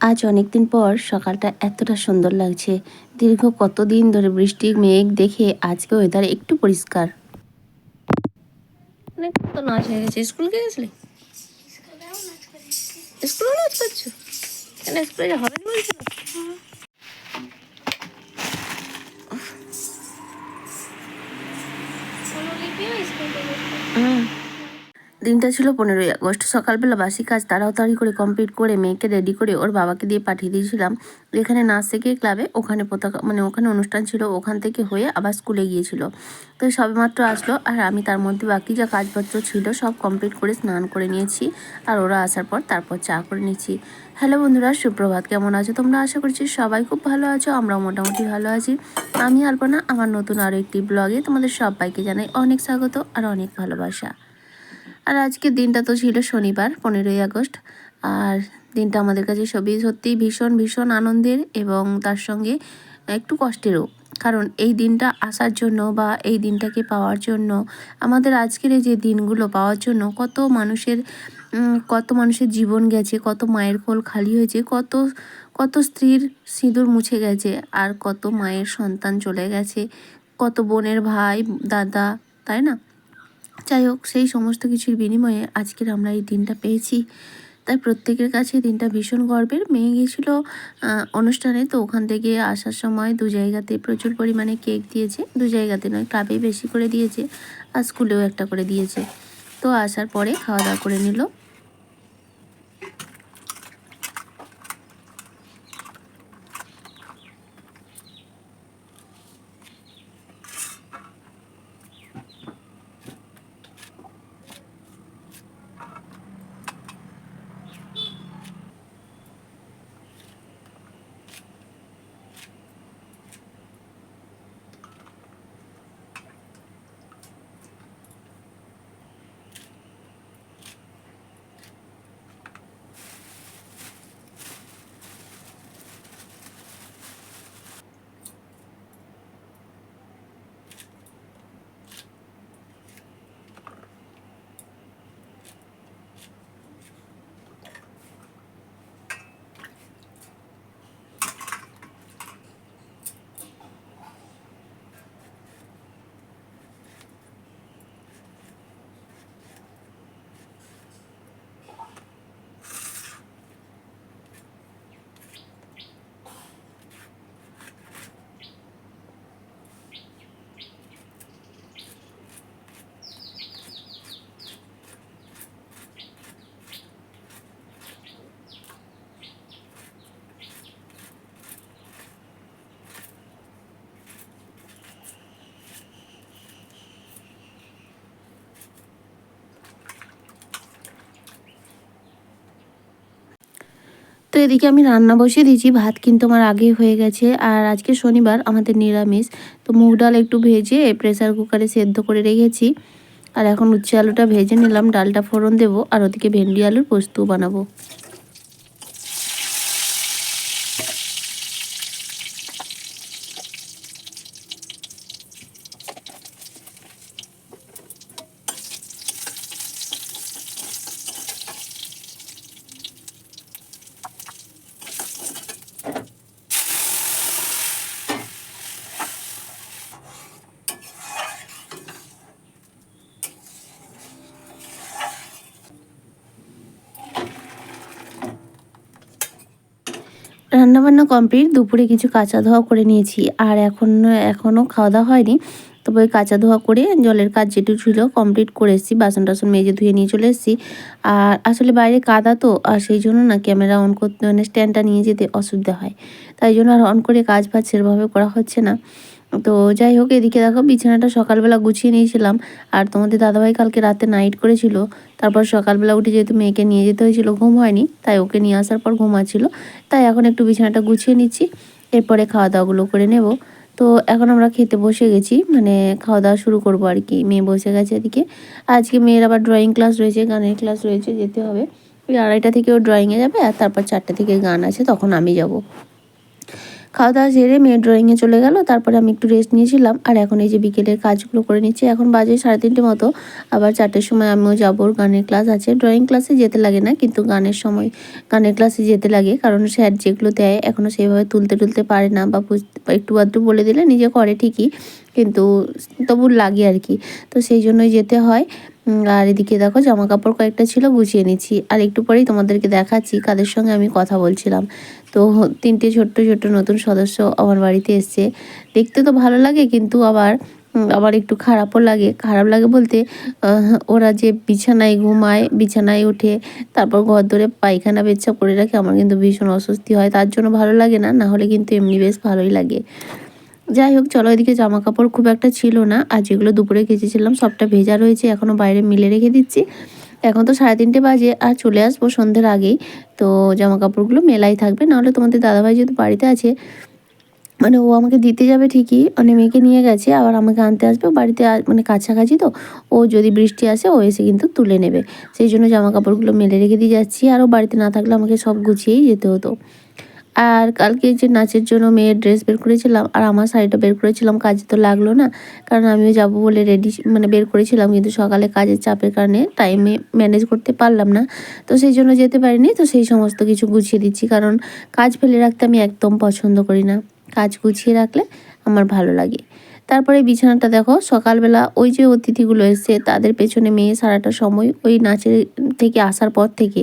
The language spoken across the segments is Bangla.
আজ অনেকদিন পর সকালটা এতটা সুন্দর লাগছে। দীর্ঘ কতদিন ধরে বৃষ্টির মেঘ দেখে আজকে ওয়েদার একটু পরিষ্কার। অনেক তো নাচ হয়ে গেছে। স্কুল গিয়েছিলি? স্কুলে নাচ করছো? কেন স্কুলে হবে না বলছো? হুম। দিনটা ছিল 15ই আগস্ট। সকালবেলা বাসি কাজ তাড়াতাড়ি করে কমপ্লিট করে মেয়েকে রেডি করে ওর বাবাকে দিয়ে পাঠিয়ে দিয়েছিলাম এখানে নাচ শেখে ক্লাবে। ওখানে পতাকা ওখানে অনুষ্ঠান ছিল, ওখান থেকে হয়ে আবার স্কুলে গিয়েছিল। তো সবেমাত্র আসলো আর আমি তার মধ্যে বাকি যা কাজপত্র ছিল সব কমপ্লিট করে স্নান করে নিয়েছি। আর ওরা আসার পর তারপর চা করে নিচ্ছি। হ্যালো বন্ধুরা, সুপ্রভাত। কেমন আছো তোমরা? আশা করছি সবাই খুব ভালো আছো, আমরাও মোটামুটি ভালো আছি। আমি আলপনা আমার নতুন আরও একটি ব্লগে তোমাদের সবাইকে জানাই অনেক স্বাগত আর অনেক ভালোবাসা। আর আজকের দিনটা তো ছিল শনিবার, 15ই আগস্ট। আর দিনটা আমাদের কাছে সত্যিই ভীষণ ভীষণ আনন্দের এবং তার সঙ্গে একটু কষ্টেরও। কারণ এই দিনটা আসার জন্য বা এই দিনটাকে পাওয়ার জন্য, আমাদের আজকের এই যে দিনগুলো পাওয়ার জন্য কত মানুষের জীবন গেছে, কত মায়ের কোল খালি হয়েছে, কত কত স্ত্রীর সিঁদুর মুছে গেছে, আর কত মায়ের সন্তান চলে গেছে, কত বোনের ভাই দাদা, তাই না? যাই হোক, সেই সমস্ত কিছুর বিনিময়ে আজকের আমরা এই দিনটা পেয়েছি। তাই প্রত্যেকের কাছে দিনটা ভীষণ গর্বের। মেয়ে গিয়েছিল অনুষ্ঠানে, তো ওখান থেকে আসার সময় দু জায়গাতে প্রচুর পরিমাণে কেক দিয়েছে। দু জায়গাতে নয়, ক্লাবেই বেশি করে দিয়েছে আর স্কুলেও একটা করে দিয়েছে। তো আসার পরে খাওয়া দাওয়া করে নিল। তো এদিকে আমি রান্না বসিয়ে দিয়েছি। ভাত কিন্তু আমার আগেই হয়ে গেছে। আর আজকে শনিবার, আমাদের নিরামিষ। তো মুগ ডাল একটু ভেজে প্রেসার কুকারে সেদ্ধ করে রেখেছি। আর এখন উচ্ছে আলুটা ভেজে নিলাম, ডালটা ফোড়ন দেবো, আর ওদিকে ভেন্ডি আলুর পোস্ত বানাবো। রান্নাবান্না কমপ্লিট। দুপুরে কিছু কাঁচা ধোয়া করে নিয়েছি। আর এখনও খাওয়া দাওয়া হয়নি। তবে ওই কাঁচা ধোয়া করে জলের কাজ যেটুকু ছিল কমপ্লিট করে এসেছি। বাসন টাসন মেজে ধুয়ে নিয়ে চলে এসেছি। আর আসলে বাইরে কাদা তো, আর সেই জন্য না ক্যামেরা অন করতে স্ট্যান্ডটা নিয়ে যেতে অসুবিধা হয়। তাই জন্য আর অন করে কাজ বাজ সেভাবে করা হচ্ছে না। তো যাই হোক, এদিকে দেখো বিছানাটা সকালবেলা গুছিয়ে নিয়েছিলাম। আর তোমাদের দাদাভাই কালকে রাতে নাইট করেছিল। তারপর সকালবেলা উঠে যেহেতু মেয়েকে নিয়ে যেতে হয়েছিল, ঘুম হয়নি, তাই ওকে নিয়ে আসার পর ঘুমাচ্ছিল। তাই এখন একটু বিছানাটা গুছিয়ে নিচ্ছি, এরপরে খাওয়া দাওয়াগুলো করে নেব। তো এখন আমরা খেতে বসে গেছি, খাওয়া দাওয়া শুরু করবো আর কি। মেয়ে বসে গেছে এদিকে। আজকে মেয়ের আবার ড্রয়িং ক্লাস রয়েছে, গানের ক্লাস রয়েছে, যেতে হবে। ওই 2:30 থেকে ও ড্রয়িংয়ে যাবে, আর তারপর 4টে থেকে গান আছে, তখন আমি যাব। খাওয়া দাওয়া সেরে মেয়ে ড্রয়িংয়ে চলে গেল, তারপরে আমি একটু রেস্ট নিয়েছিলাম। আর এখন এই যে বিকেলের কাজগুলো করে নিচ্ছি। এখন বাজে 3:30 মতো, আবার 4টের সময় আমিও যাবো, গানের ক্লাস আছে। ড্রয়িং ক্লাসে যেতে লাগে না, কিন্তু গানের সময় গানের ক্লাসে যেতে লাগে, কারণ স্যার যেগুলো দেয় এখনও সেভাবে তুলতে পারে না, বা একটু আধটু বলে দিলে নিজে করে ঠিকই, কিন্তু তবু লাগে আর কি। তো সেই জন্যই যেতে হয়। আর এদিকে দেখো জামা কাপড় কয়েকটা ছিল, গুছিয়ে নিচ্ছি। আর একটু পরেই তোমাদেরকে দেখাচ্ছি কাদের সঙ্গে আমি কথা বলছিলাম। তো 3টে ছোট্ট ছোট্ট নতুন সদস্য আমার বাড়িতে এসছে। দেখতে তো ভালো লাগে, কিন্তু আবার একটু খারাপও লাগে। খারাপ লাগে বলতে ওরা যে বিছানায় ঘুমায়, বিছানায় উঠে তারপর ঘর ধরে পায়খানা পেচ্ছাপ করে রাখে, আমার কিন্তু ভীষণ অস্বস্তি হয়, তার জন্য ভালো লাগে না। না হলে কিন্তু এমনি বেশ ভালোই লাগে। যাই হোক, চলো, এদিকে জামা কাপড় খুব একটা ছিল না, আর যেগুলো দুপুরে কেচেছিলাম সবটা ভেজা রয়েছে, এখনও বাইরে মিলে রেখে দিচ্ছি। এখন তো 3:30 বাজে, আর চলে আসবো সন্ধ্যের আগেই। তো জামা কাপড়গুলো মেলাই থাকবে, নাহলে তোমাদের দাদাভাই যেহেতু বাড়িতে আছে, মানে ও আমাকে দিতে যাবে ঠিকই, মানে মেয়েকে নিয়ে গেছে, আবার আমাকে আনতে আসবে বাড়িতে, মানে কাছাকাছি তো। ও যদি বৃষ্টি আসে ও এসে কিন্তু তুলে নেবে, সেই জন্য জামা কাপড়গুলো মেলে রেখে দিয়ে যাচ্ছি। আরও বাড়িতে না থাকলে আমাকে সব গুছিয়েই যেতে হতো। আর কালকে যে নাচের জন্য মেয়ের ড্রেস বের করেছিলাম, আর আমার শাড়িটা বের করেছিলাম, কাজে তো লাগলো না, কারণ আমিও যাবো বলে রেডি, মানে বের করেছিলাম, কিন্তু সকালে কাজের চাপের কারণে টাইমে ম্যানেজ করতে পারলাম না, তো সেই জন্য যেতে পারিনি। তো সেই সমস্ত কিছু গুছিয়ে দিচ্ছি, কারণ কাজ ফেলে রাখতে আমি একদম পছন্দ করি না, কাজ গুছিয়ে রাখলে আমার ভালো লাগে। তারপরে বিছানাটা দেখো, সকালবেলা ওই যে অতিথিগুলো এসছে তাদের পেছনে মেয়ে সারাটা সময় ওই নাচের থেকে আসার পর থেকে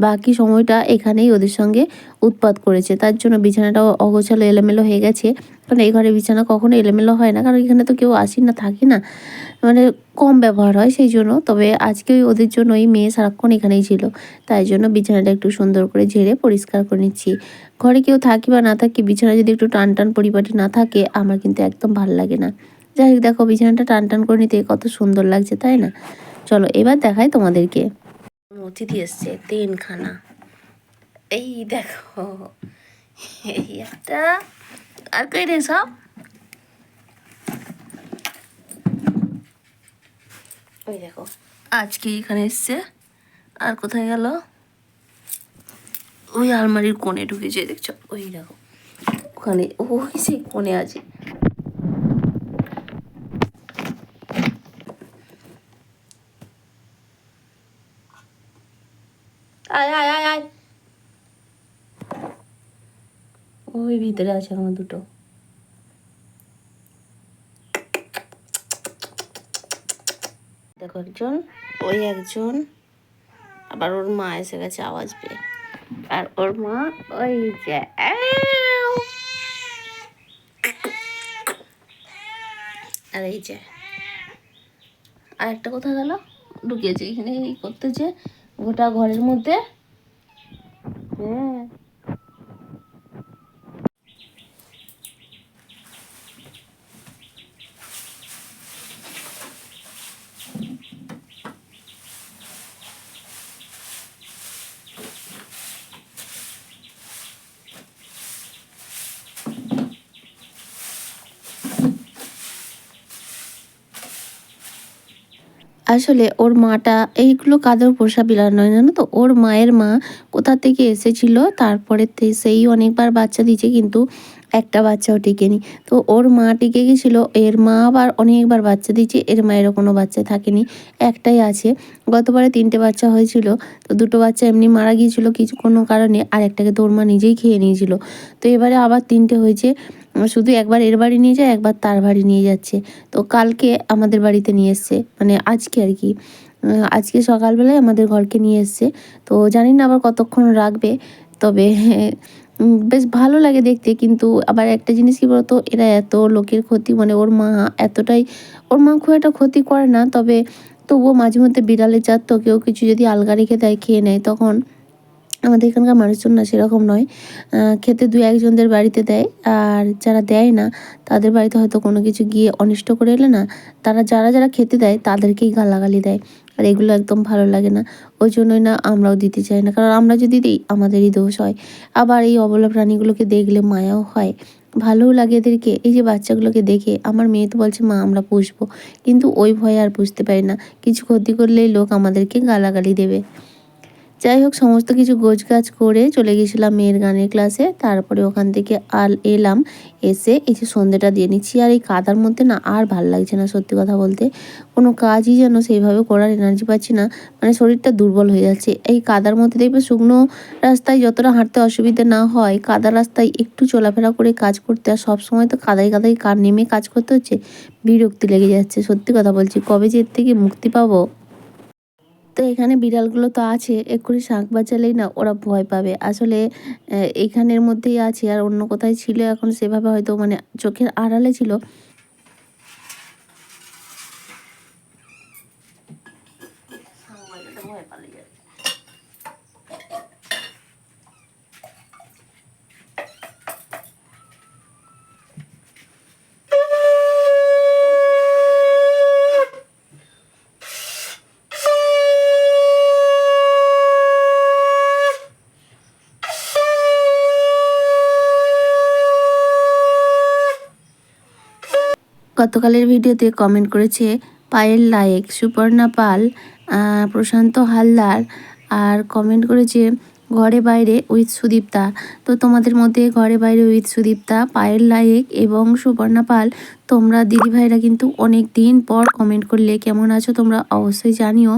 বাকি সময়টা এখানেই ওদের সঙ্গে উৎপাত করেছে, তার জন্য বিছানাটাও অগোছালো এলোমেলো হয়ে গেছে। কারণ এই ঘরে বিছানা কখনো এলোমেলো হয় না, কারণ এখানে তো কেউ আসি না, থাকি না, মানে কম ব্যবহার হয় সেই জন্য। তবে আজকে ওদের জন্য ওই মেয়ে সারাক্ষণ এখানেই ছিল, তাই জন্য বিছানাটা একটু সুন্দর করে ঝেড়ে পরিষ্কার করে নিচ্ছি। ঘরে কেউ থাকি বা না থাকি, বিছানা যদি একটু টান টান পরিপাটি না থাকে আমার কিন্তু একদম ভালো লাগে না। যাই হোক, দেখো বিছানাটা টান টান করে নিতে কত সুন্দর লাগছে, তাই না? চলো এবার দেখাই তোমাদেরকে। অতিথি এসছে 3খানা, এই দেখো, এই একটা, আর কই রে সব, ওই দেখো আজকে এখানে এসছে। আর কোথায় গেল? ওই আলমারির কোণে ঢুকেছে, দেখছো, ওই দেখো ওখানে, ওই সেই কোণে আছে। আয় আয় আয় আয়, ওই ভিতরে আছে এখনো দুটো। দেখো একজন, ওই একজন, আবার ওর মা এসে গেছে আওয়াজ পেয়ে, আর ওর মা ওই যে, আর এই যে আর একটা কোথায় গেল, ঢুকিয়েছে এখানে এই করতেছে গোটা ঘরের মধ্যে। হ্যাঁ, আসলে ওর মাটা, এইগুলো কাদের পোষা বিড়াল নয়, জানো তো, ওর মায়ের মা কোথা থেকে এসেছিল, তারপরে সেই অনেকবার বাচ্চা দিয়েছে, কিন্তু একটা বাচ্চাও টিকেনি। তো ওর মা টিকে গেছিল, এর মা আবার অনেকবার বাচ্চা দিয়েছে, এর মায়েরও কোনো বাচ্চা থাকেনি, একটাই আছে। গতবারে 3টে বাচ্চা হয়েছিল, তো 2টো বাচ্চা এমনি মারা গিয়েছিল কিছু কোনো কারণে, আর একটাকে তো ওর মা নিজেই খেয়ে নিয়েছিল। তো এবারে আবার 3টে হয়েছে, শুধু একবার এর বাড়ি নিয়ে যায়, একবার তার বাড়ি নিয়ে যাচ্ছে। তো কালকে আমাদের বাড়িতে নিয়ে এসছে, মানে আজকে আর কি, আজকে সকালবেলায় আমাদের ঘরকে নিয়ে এসছে। তো জানি না আবার কতক্ষণ রাখবে, তবে বেশ ভালো লাগে দেখতে। কিন্তু আবার একটা জিনিস কী বলতো, এরা এত লোকের ক্ষতি, মানে ওর মা এতটাই, ওর মা খুব একটা ক্ষতি করে না, তবে তবুও মাঝে মধ্যে বিড়ালের জাত তো, কেউ কিছু যদি আলগা রেখে দেয় খেয়ে নেয়, তখন আমাদের এখানকার মানুষজন না সেরকম নয়, খেতে 2-1জনদের বাড়িতে দেয়, আর যারা দেয় না তাদের বাড়িতে হয়তো কোনো কিছু গিয়ে অনিষ্ট করে এলে না, তারা যারা যারা খেতে দেয় তাদেরকেই গালাগালি দেয়, আর এগুলো একদম ভালো লাগে না। ওই জন্যই না আমরাও দিতে চাই না, কারণ আমরা যদি দিই আমাদেরই দোষ হয়। আবার এই অবলা প্রাণীগুলোকে দেখলে মায়াও হয়, ভালোও লাগে এদেরকে। এই যে বাচ্চাগুলোকে দেখে আমার মেয়ে তো বলছে মা আমরা পুষবো, কিন্তু ওই ভয়ে আর পুষতে পারি না, কিছু ক্ষতি করলেই লোক আমাদেরকে গালাগালি দেবে। যাই হোক, সমস্ত কিছু গোছগাছ করে চলে গেছিলাম মেয়ের গানের ক্লাসে। তারপরে ওখান থেকে এলাম, এসে এই যে সন্ধ্যেটা দিয়ে নিচ্ছি। আর এই কাদার মধ্যে না আর ভাল লাগছে না, সত্যি কথা বলতে। কোনো কাজই যেন সেইভাবে করার এনার্জি পাচ্ছি না, মানে শরীরটা দুর্বল হয়ে যাচ্ছে। এই কাদার মধ্যে দেখবে শুকনো রাস্তায় যতটা হাঁটতে অসুবিধে না হয়, কাদা রাস্তায় একটু চলাফেরা করে কাজ করতে, আর সবসময় তো কাদায় কাদায় নেমে কাজ করতে হচ্ছে, বিরক্তি লেগে যাচ্ছে। সত্যি কথা বলছি, কবে যে এর থেকে মুক্তি পাবো। তো এখানে বিড়ালগুলো তো আছে, এক্ষুনি শাঁখ বাজালেই না ওরা ভয় পাবে। আসলে এইখানের মধ্যেই আছে, আর অন্য কোথায় ছিল এখন সেভাবে হয়তো মানে চোখের আড়ালে ছিল। গতকালের ভিডিওতে কমেন্ট করেছে পায়েল লায়েক, সুপর্ণা পাল, প্রশান্ত হালদার, আর কমেন্ট করেছে ঘরে বাইরে উইথ সুদীপ্তা। তো তোমাদের মধ্যে ঘরে বাইরে উইথ সুদীপ্তা, পায়েল লায়েক এবং সুপর্ণা পাল, তোমরা দিদিভাইরা কিন্তু অনেক দিন পর কমেন্ট করলে। কেমন আছো তোমরা অবশ্যই জানিও।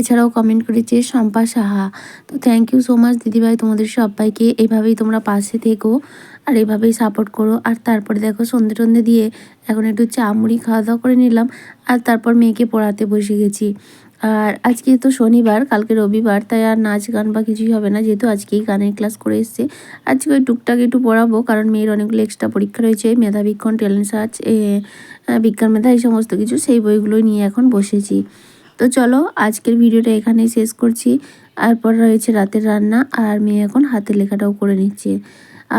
এছাড়াও কমেন্ট করেছে শম্পা সাহা। তো থ্যাংক ইউ সো মাচ দিদিভাই, তোমাদের সবাইকে। এভাবেই তোমরা পাশে থেকো আর এভাবেই সাপোর্ট করো। আর তারপরে দেখো সন্ধে টন্ধে দিয়ে এখন একটু চা মুড়ি খাওয়া দাওয়া করে নিলাম, আর তারপর মেয়েকে পড়াতে বসে গেছি। আর আজকে তো শনিবার, কালকে রবিবার, তাই আর নাচ গান বা কিছুই হবে না, যেহেতু আজকেই গানের ক্লাস করে এসছে। আজকে ওই টুকটাক একটু পড়াবো, কারণ মেয়ের অনেকগুলো এক্সট্রা পরীক্ষা রয়েছে, মেধাবীক্ষণ, ট্যালেন্ট সার্চ, বিজ্ঞান মেধা, এই সমস্ত কিছু, সেই বইগুলোই নিয়ে এখন বসেছি। তো চলো আজকের ভিডিওটা এখানেই শেষ করছি। তারপর রয়েছে রাতের রান্না, আর মেয়ে এখন হাতের লেখাটাও করে নিচ্ছে।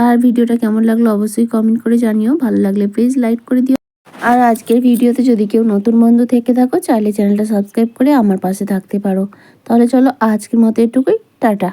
আর ভিডিওটা কেমন লাগলো অবশ্যই কমেন্ট করে জানিও, ভালো লাগলে প্লিজ লাইক করে দিও। আর আজকের ভিডিওতে যদি কেউ নতুন বন্ধু থেকে থাকো, চাইলে চ্যানেলটা সাবস্ক্রাইব করে আমার পাশে থাকতে পারো। তাহলে চলো আজকের মতো এটুকুই, টাটা।